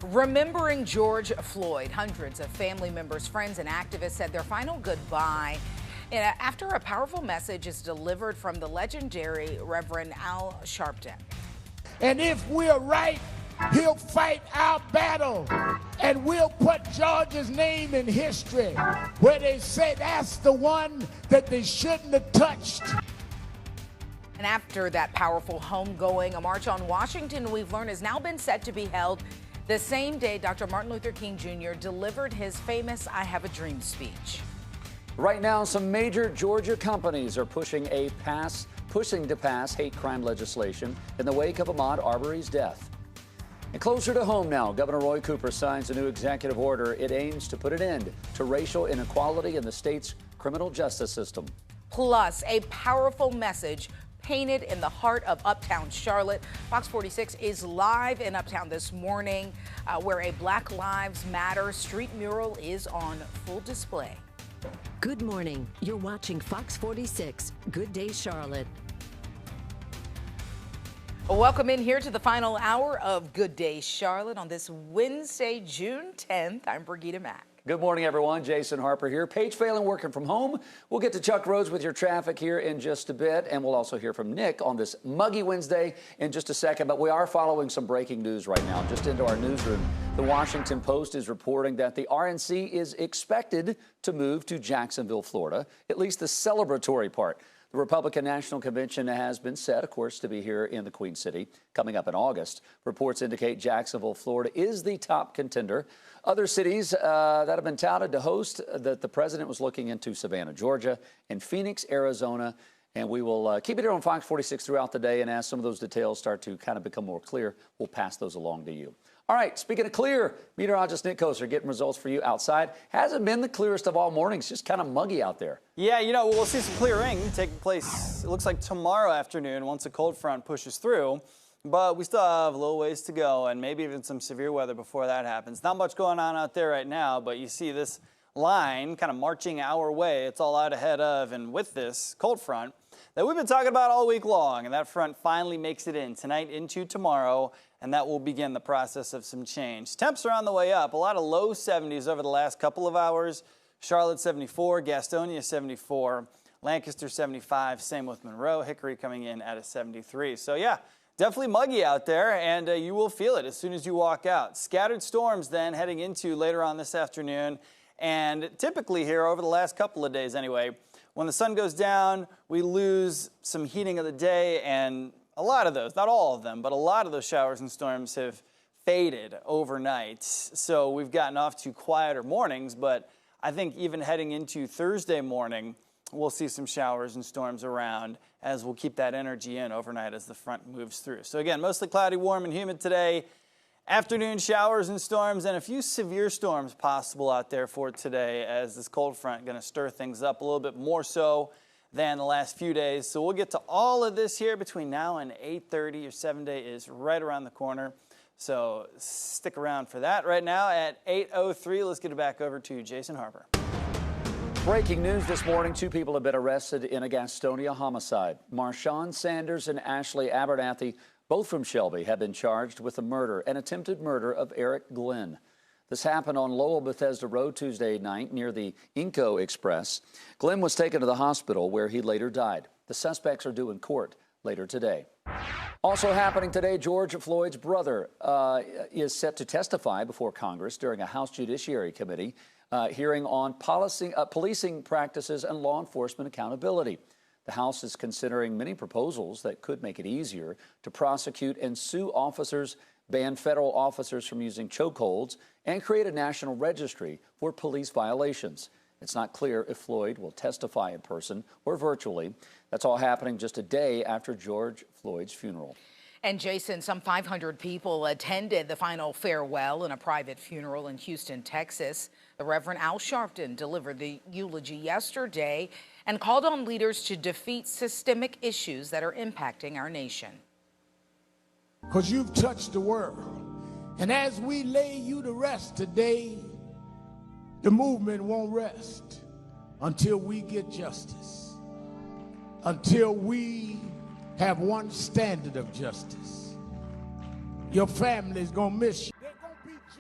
Remembering George Floyd, hundreds of family members, friends, and activists said their final goodbye after a powerful message is delivered from the legendary Reverend Al Sharpton. And if we're right, he'll fight our battle, and we'll put George's name in history, where they say that's the one that they shouldn't have touched. And after that powerful homegoing, a march on Washington, we've learned, has now been set to be held the same day Dr. Martin Luther King Jr. delivered his famous I Have a Dream speech. Right now, some major Georgia companies are pushing to pass hate crime legislation in the wake of Ahmaud Arbery's death. And closer to home now, Governor Roy Cooper signs a new executive order. It aims to put an end to racial inequality in the state's criminal justice system. Plus, a powerful message painted in the heart of Uptown Charlotte. Fox 46 is live in Uptown this morning, where a Black Lives Matter street mural is on full display. Good morning. You're watching Fox 46. Good Day Charlotte. Welcome in here to the final hour of Good Day Charlotte on this Wednesday, June 10th. I'm Brigida Mack. Good morning, everyone. Jason Harper here. Paige Phelan working from home. We'll get to Chuck Rhodes with your traffic here in just a bit, and we'll also hear from Nick on this muggy Wednesday in just a second. But we are following some breaking news right now. Just into our newsroom, the Washington Post is reporting that the RNC is expected to move to Jacksonville, Florida, at least the celebratory part. The Republican National Convention has been set, of course, to be here in the Queen City coming up in August. Reports indicate Jacksonville, Florida is the top contender. Other cities that have been touted to host that the president was looking into: Savannah, Georgia, and Phoenix, Arizona. And we will keep it here on Fox 46 throughout the day. And as some of those details start to kind of become more clear, we'll pass those along to you. All right, speaking of clear, meteorologist Nick Koser getting results for you outside. Hasn't been the clearest of all mornings, just kind of muggy out there. Yeah, we'll see some clearing taking place, it looks like tomorrow afternoon once a cold front pushes through. But we still have a little ways to go and maybe even some severe weather before that happens. Not much going on out there right now, but you see this line kind of marching our way. It's all out ahead of and with this cold front that we've been talking about all week long. And that front finally makes it in tonight into tomorrow, and that will begin the process of some change. Temps are on the way up. A lot of low 70s over the last couple of hours. Charlotte 74, Gastonia 74, Lancaster 75, same with Monroe. Hickory coming in at a 73. So yeah, definitely muggy out there, and you will feel it as soon as you walk out. Scattered storms then heading into later on this afternoon. And typically here over the last couple of days anyway, when the sun goes down, we lose some heating of the day, and a lot of those, not all of them, but a lot of those showers and storms have faded overnight. So we've gotten off to quieter mornings, but I think even heading into Thursday morning, we'll see some showers and storms around as we'll keep that energy in overnight as the front moves through. So again, mostly cloudy, warm, and humid today. Afternoon showers and storms, and a few severe storms possible out there for today, as this cold front going to stir things up a little bit more so than the last few days. So we'll get to all of this here between now and 8:30. Your 7-day is right around the corner. So stick around for that. Right now at 8:03, let's get it back over to Jason Harper. Breaking news this morning, 2 people have been arrested in a Gastonia homicide. Marshawn Sanders and Ashley Abernathy, both from Shelby, have been charged with the murder and attempted murder of Eric Glenn. This happened on Lowell Bethesda Road Tuesday night near the Inco Express. Glenn was taken to the hospital where he later died. The suspects are due in court later today. Also happening today, George Floyd's brother is set to testify before Congress during a House Judiciary Committee hearing on policing practices and law enforcement accountability. The House is considering many proposals that could make it easier to prosecute and sue officers, ban federal officers from using chokeholds, and create a national registry for police violations. It's not clear if Floyd will testify in person or virtually. That's all happening just a day after George Floyd's funeral. And Jason, some 500 people attended the final farewell in a private funeral in Houston, Texas. The Reverend Al Sharpton delivered the eulogy yesterday and called on leaders to defeat systemic issues that are impacting our nation. Because you've touched the world. And as we lay you to rest today, the movement won't rest until we get justice, until we have one standard of justice. Your family's gonna miss you. They're gonna be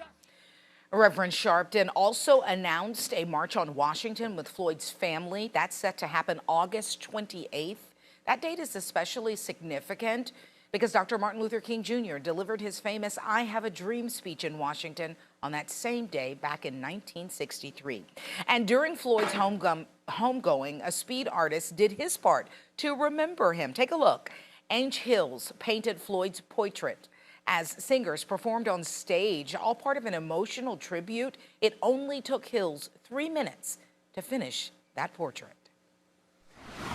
Reverend Sharpton also announced a march on Washington with Floyd's family. That's set to happen August 28th. That date is especially significant because Dr. Martin Luther King Jr. delivered his famous I Have a Dream speech in Washington on that same day back in 1963. And during Floyd's homegoing, a speed artist did his part to remember him. Take a look. Ange Hills painted Floyd's portrait as singers performed on stage, all part of an emotional tribute. It only took Hills 3 minutes to finish that portrait.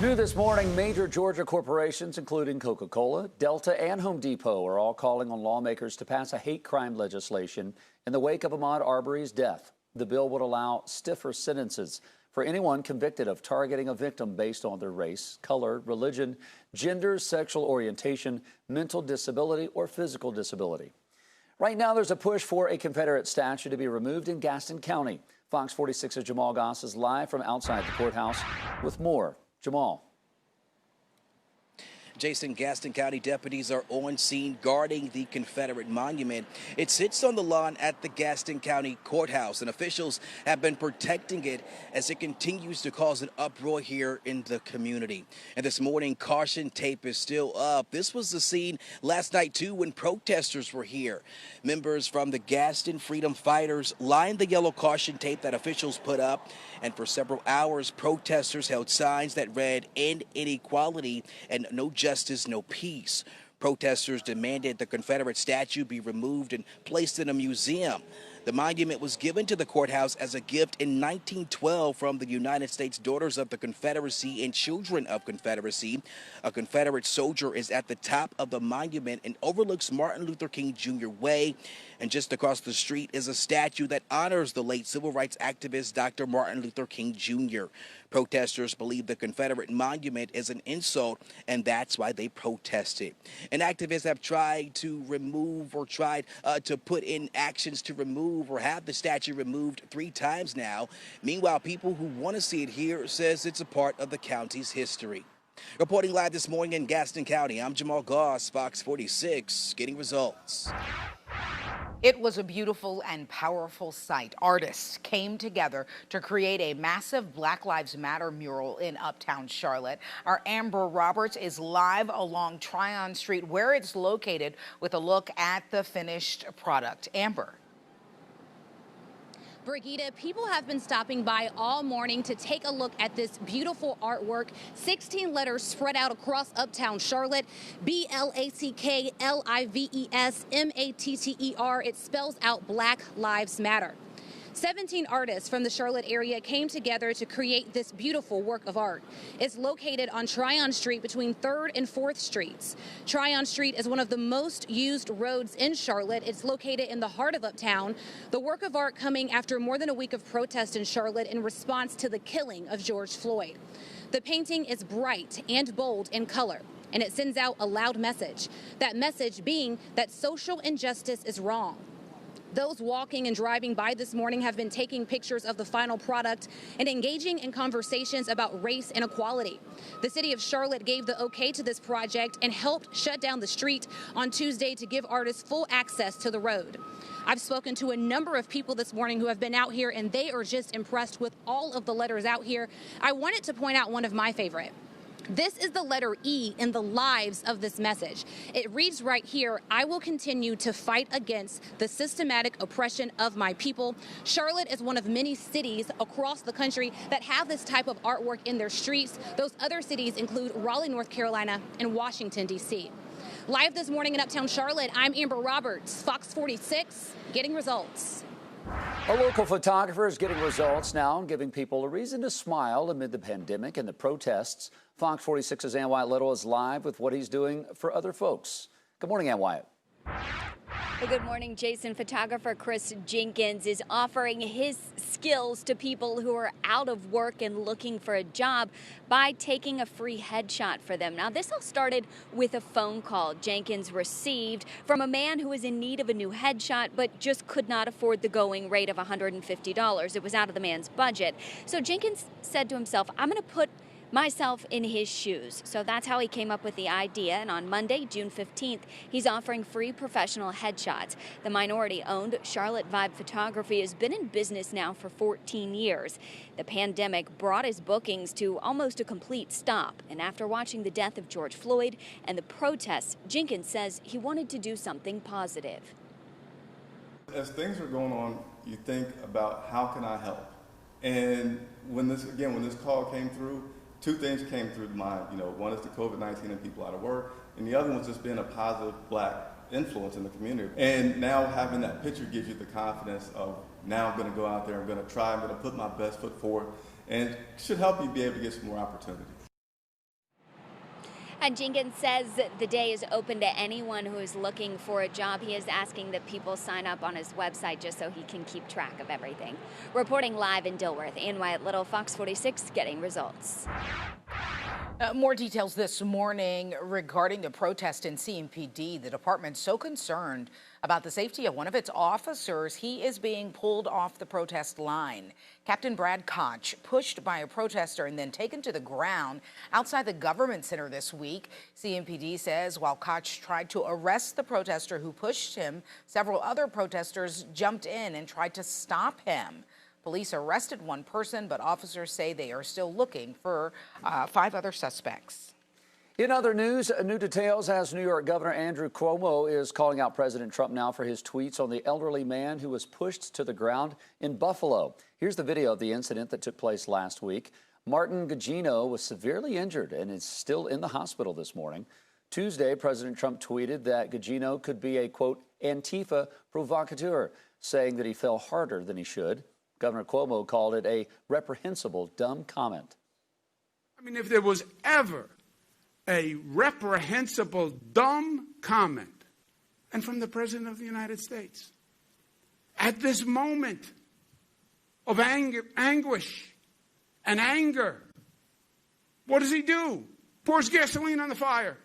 New this morning, major Georgia corporations, including Coca-Cola, Delta, and Home Depot, are all calling on lawmakers to pass a hate crime legislation in the wake of Ahmaud Arbery's death. The bill would allow stiffer sentences for anyone convicted of targeting a victim based on their race, color, religion, gender, sexual orientation, mental disability, or physical disability. Right now, there's a push for a Confederate statue to be removed in Gaston County. Fox 46's Jamal Goss is live from outside the courthouse with more. Jamal. Jason, Gaston County deputies are on scene guarding the Confederate monument. It sits on the lawn at the Gaston County Courthouse, and officials have been protecting it as it continues to cause an uproar here in the community. And this morning, caution tape is still up. This was the scene last night, too, when protesters were here. Members from the Gaston Freedom Fighters lined the yellow caution tape that officials put up, and for several hours, protesters held signs that read, "End inequality" and "No justice, no peace." Protesters demanded the Confederate statue be removed and placed in a museum. The monument was given to the courthouse as a gift in 1912 from the United States Daughters of the Confederacy and Children of Confederacy. A Confederate soldier is at the top of the monument and overlooks Martin Luther King Jr. Way. And just across the street is a statue that honors the late civil rights activist Dr. Martin Luther King Jr. Protesters believe the Confederate monument is an insult, and that's why they protested. And activists have tried to remove or tried to put in actions to remove or have the statue removed 3 times now. Meanwhile, people who want to see it here says it's a part of the county's history. Reporting live this morning in Gaston County, I'm Jamal Goss, Fox 46, getting results. It was a beautiful and powerful sight. Artists came together to create a massive Black Lives Matter mural in Uptown Charlotte. Our Amber Roberts is live along Tryon Street, where it's located, with a look at the finished product. Amber. Brigitte, people have been stopping by all morning to take a look at this beautiful artwork. 16 letters spread out across Uptown Charlotte. BLACKLIVESMATTER. It spells out Black Lives Matter. 17 artists from the Charlotte area came together to create this beautiful work of art. It's located on Tryon Street between 3rd and 4th Streets. Tryon Street is one of the most used roads in Charlotte. It's located in the heart of Uptown. The work of art coming after more than a week of protest in Charlotte in response to the killing of George Floyd. The painting is bright and bold in color, and it sends out a loud message. That message being that social injustice is wrong. Those walking and driving by this morning have been taking pictures of the final product and engaging in conversations about race and equality. The city of Charlotte gave the okay to this project and helped shut down the street on Tuesday to give artists full access to the road. I've spoken to a number of people this morning who have been out here, and they are just impressed with all of the letters out here. I wanted to point out one of my favorite. This is the letter E in the lives of this message. It reads right here, "I will continue to fight against the systematic oppression of my people." Charlotte is one of many cities across the country that have this type of artwork in their streets. Those other cities include Raleigh, North Carolina, and Washington, D.C. Live this morning in Uptown Charlotte, I'm Amber Roberts, Fox 46, getting results. A local photographer is getting results now and giving people a reason to smile amid the pandemic and the protests. Fox 46's Ann Wyatt Little is live with what he's doing for other folks. Good morning, Ann Wyatt. Well, good morning, Jason. Photographer Chris Jenkins is offering his skills to people who are out of work and looking for a job by taking a free headshot for them. Now, this all started with a phone call Jenkins received from a man who was in need of a new headshot but just could not afford the going rate of $150. It was out of the man's budget. So Jenkins said to himself, I'm going to put myself in his shoes. So that's how he came up with the idea. And on Monday, June 15th, he's offering free professional headshots. The minority-owned Charlotte Vibe Photography has been in business now for 14 years. The pandemic brought his bookings to almost a complete stop. And after watching the death of George Floyd and the protests, Jenkins says he wanted to do something positive. As things are going on, you think about how can I help? And when this call came through, two things came through mind. One is the COVID-19 and people out of work, and the other one's just being a positive Black influence in the community. And now having that picture gives you the confidence of, now I'm going to go out there, I'm going to try, I'm going to put my best foot forward, and should help you be able to get some more opportunities. And Jenkins says the day is open to anyone who is looking for a job. He is asking that people sign up on his website just so he can keep track of everything. Reporting live in Dilworth, Ann Wyatt Little, Fox 46, getting results. More details this morning regarding the protest in CMPD. The department's so concerned about the safety of one of its officers, he is being pulled off the protest line. Captain Brad Koch pushed by a protester and then taken to the ground outside the government center this week. CMPD says while Koch tried to arrest the protester who pushed him, several other protesters jumped in and tried to stop him. Police arrested one person, but officers say they are still looking for 5 other suspects. In other news, new details as New York Governor Andrew Cuomo is calling out President Trump now for his tweets on the elderly man who was pushed to the ground in Buffalo. Here's the video of the incident that took place last week. Martin Gugino was severely injured and is still in the hospital this morning. Tuesday, President Trump tweeted that Gugino could be a, quote, Antifa provocateur, saying that he fell harder than he should. Governor Cuomo called it a reprehensible, dumb comment. I mean, if there was ever a reprehensible, dumb comment, and from the President of the United States, at this moment of anguish and anger, what does he do? Pours gasoline on the fire.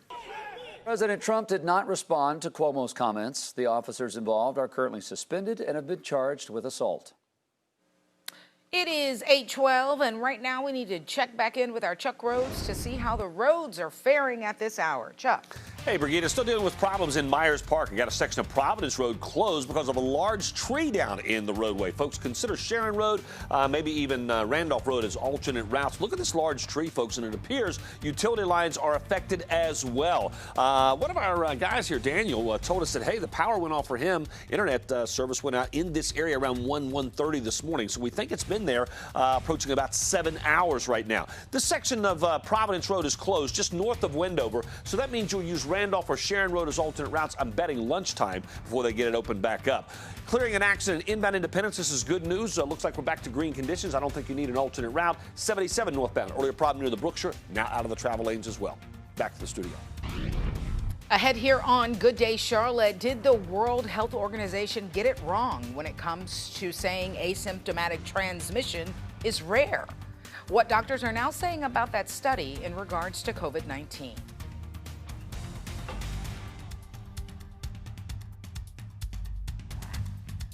President Trump did not respond to Cuomo's comments. The officers involved are currently suspended and have been charged with assault. It is 8:12, and right now we need to check back in with our Chuck Rhodes to see how the roads are faring at this hour. Chuck. Hey, Brigida, still dealing with problems in Myers Park. We got a section of Providence Road closed because of a large tree down in the roadway. Folks, consider Sharon Road, maybe even Randolph Road as alternate routes. Look at this large tree, folks, and it appears utility lines are affected as well. One of our guys here, Daniel, told us that, hey, the power went off for him. Internet service went out in this area around 1:30 this morning. So we think it's been there approaching about 7 hours right now. This section of Providence Road is closed just north of Wendover. So that means you'll use Randolph or Sharon Road as alternate routes. I'm betting lunchtime before they get it open back up. Clearing an accident inbound Independence. This is good news. Looks like we're back to green conditions. I don't think you need an alternate route. 77 northbound. Earlier problem near the Brookshire. Now out of the travel lanes as well. Back to the studio. Ahead here on Good Day Charlotte, did the World Health Organization get it wrong when it comes to saying asymptomatic transmission is rare? What doctors are now saying about that study in regards to COVID-19.